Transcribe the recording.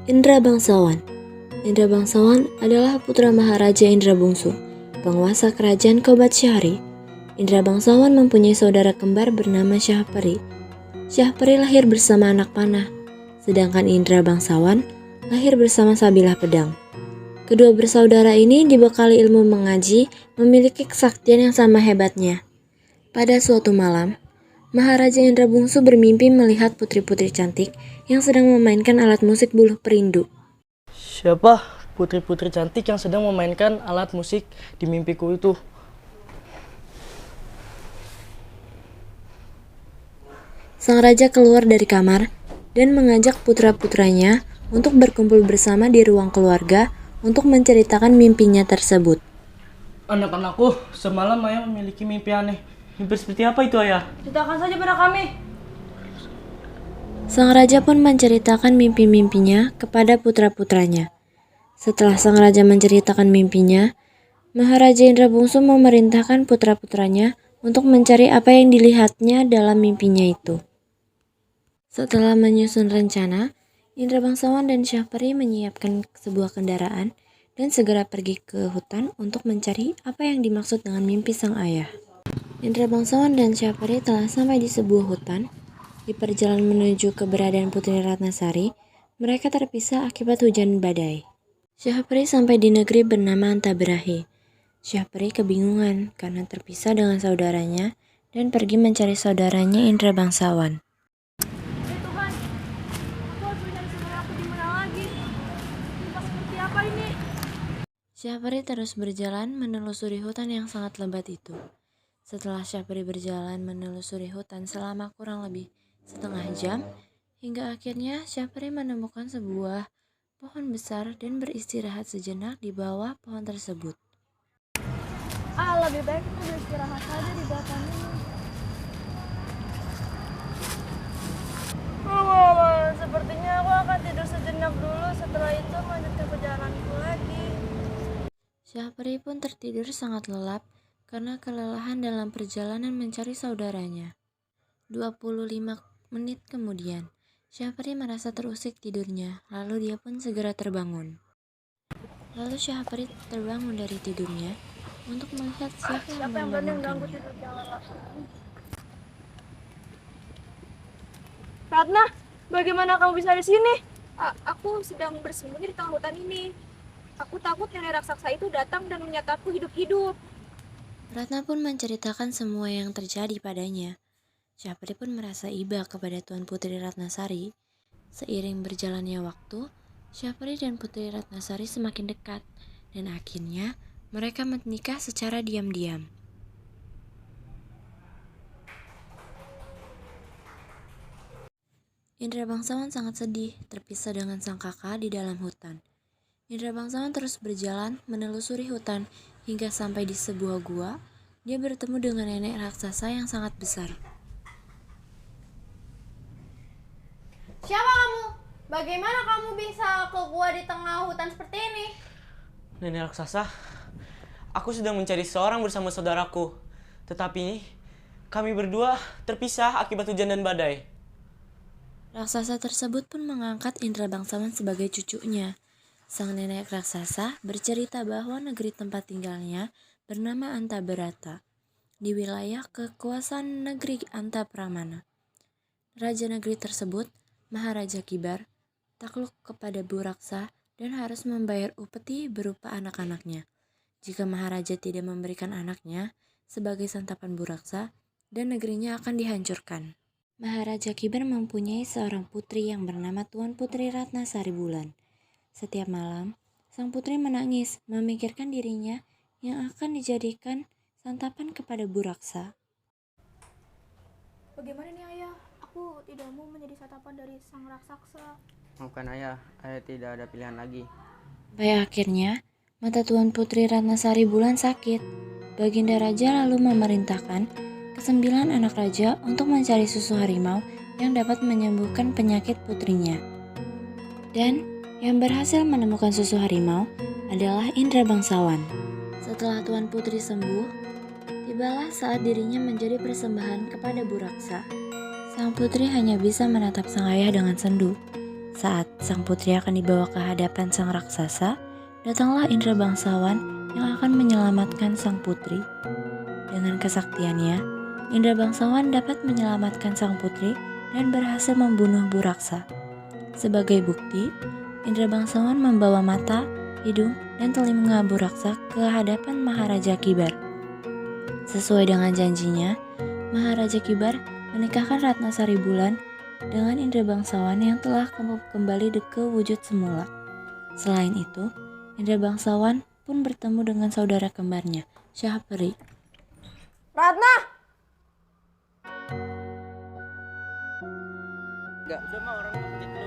Indra Bangsawan. Indra Bangsawan adalah putra Maharaja Indra Bungsu, penguasa kerajaan Kobat Syahri. Indra Bangsawan mempunyai saudara kembar bernama Syahperi. Syahperi lahir bersama anak panah, sedangkan Indra Bangsawan lahir bersama Sabilah Pedang. Kedua bersaudara ini dibekali ilmu mengaji, memiliki kesaktian yang sama hebatnya. Pada suatu malam, Maharaja Indra Bungsu bermimpi melihat putri-putri cantik yang sedang memainkan alat musik buluh perindu. Siapa putri-putri cantik yang sedang memainkan alat musik di mimpiku itu? Sang raja keluar dari kamar dan mengajak putra-putranya untuk berkumpul bersama di ruang keluarga untuk menceritakan mimpinya tersebut. Anak-anakku, semalam ayah memiliki mimpi aneh. Mimpi seperti apa itu, ayah? Ceritakan saja pada kami. Sang raja pun menceritakan mimpi-mimpinya kepada putra-putranya. Setelah sang raja menceritakan mimpinya, Maharaja Indra Bungsu memerintahkan putra-putranya untuk mencari apa yang dilihatnya dalam mimpinya itu. Setelah menyusun rencana, Indra Bangsawan dan Syahperi menyiapkan sebuah kendaraan dan segera pergi ke hutan untuk mencari apa yang dimaksud dengan mimpi sang ayah. Indra Bangsawan dan Syahperi telah sampai di sebuah hutan. Di perjalanan menuju keberadaan Putri Ratnasari, mereka terpisah akibat hujan badai. Syahperi sampai di negeri bernama Antaberahi. Syahperi kebingungan karena terpisah dengan saudaranya dan pergi mencari saudaranya Indra Bangsawan. Tuhan, aku harus mencari saudara aku di mana lagi? Tempat seperti apa ini? Syahperi terus berjalan menelusuri hutan yang sangat lebat itu. Setelah Syahperi berjalan menelusuri hutan selama kurang lebih setengah jam, hingga akhirnya Syahperi menemukan sebuah pohon besar dan beristirahat sejenak di bawah pohon tersebut. Lebih baik kita beristirahat saja di bawah pohon ini. Sepertinya aku akan tidur sejenak dulu. Setelah itu melanjutkan perjalananku lagi. Syahperi pun tertidur sangat lelap karena kelelahan dalam perjalanan mencari saudaranya. 25 menit kemudian, Syahperi merasa terusik tidurnya, lalu dia pun segera terbangun. Lalu Syahperi terbangun dari tidurnya untuk melihat siapa yang membangunkannya. Ratna, bagaimana kamu bisa di sini? Aku sedang bersembunyi di tengah hutan ini. Aku takut nenek raksasa itu datang dan menyataku hidup-hidup. Ratna pun menceritakan semua yang terjadi padanya. Syahperi pun merasa iba kepada Tuan Putri Ratnasari. Seiring berjalannya waktu, Syahperi dan Putri Ratnasari semakin dekat, dan akhirnya mereka menikah secara diam-diam. Indra Bangsawan sangat sedih terpisah dengan sang kakak di dalam hutan. Indra Bangsawan terus berjalan menelusuri hutan hingga sampai di sebuah gua. Dia bertemu dengan nenek raksasa yang sangat besar. Siapa kamu? Bagaimana kamu bisa ke gua di tengah hutan seperti ini? Nenek raksasa, aku sedang mencari seorang bersama saudaraku. Tetapi kami berdua terpisah akibat hujan dan badai. Raksasa tersebut pun mengangkat Indra Bangsawan sebagai cucunya. Sang nenek raksasa bercerita bahwa negeri tempat tinggalnya bernama Antaberata, di wilayah kekuasaan negeri Antapramana. Raja negeri tersebut, Maharaja Kibar, takluk kepada Buraksa dan harus membayar upeti berupa anak-anaknya. Jika Maharaja tidak memberikan anaknya sebagai santapan Buraksa, dan negerinya akan dihancurkan. Maharaja Kibar mempunyai seorang putri yang bernama Tuan Putri Ratnasari Bulan. Setiap malam, sang putri menangis memikirkan dirinya yang akan dijadikan santapan kepada Buraksa. Bagaimana nih ayah? Aku tidak mau menjadi santapan dari sang raksasa. Maafkan ayah tidak ada pilihan lagi. Pada akhirnya, mata Tuan Putri Ratnasari Bulan sakit. Baginda Raja lalu memerintahkan ke-9 anak raja untuk mencari susu harimau yang dapat menyembuhkan penyakit putrinya. Dan yang berhasil menemukan susu harimau adalah Indra Bangsawan. Setelah Tuan Putri sembuh, tibalah saat dirinya menjadi persembahan kepada Buraksa. Sang putri hanya bisa menatap sang ayah dengan sendu. Saat sang putri akan dibawa ke hadapan sang raksasa, datanglah Indra bangsawan yang akan menyelamatkan sang putri. Dengan kesaktiannya, Indra bangsawan dapat menyelamatkan sang putri dan berhasil membunuh Buraksa. Sebagai bukti, Indra bangsawan membawa mata, hidung, dan telinga Buraksa ke hadapan Maharaja Kibar. Sesuai dengan janjinya, Maharaja Kibar menikahkan Ratna Sari Bulan dengan Indra bangsawan yang telah kembali ke wujud semula. Selain itu, Indra bangsawan pun bertemu dengan saudara kembarnya, Syahperi. Ratna! Udah mah orang mau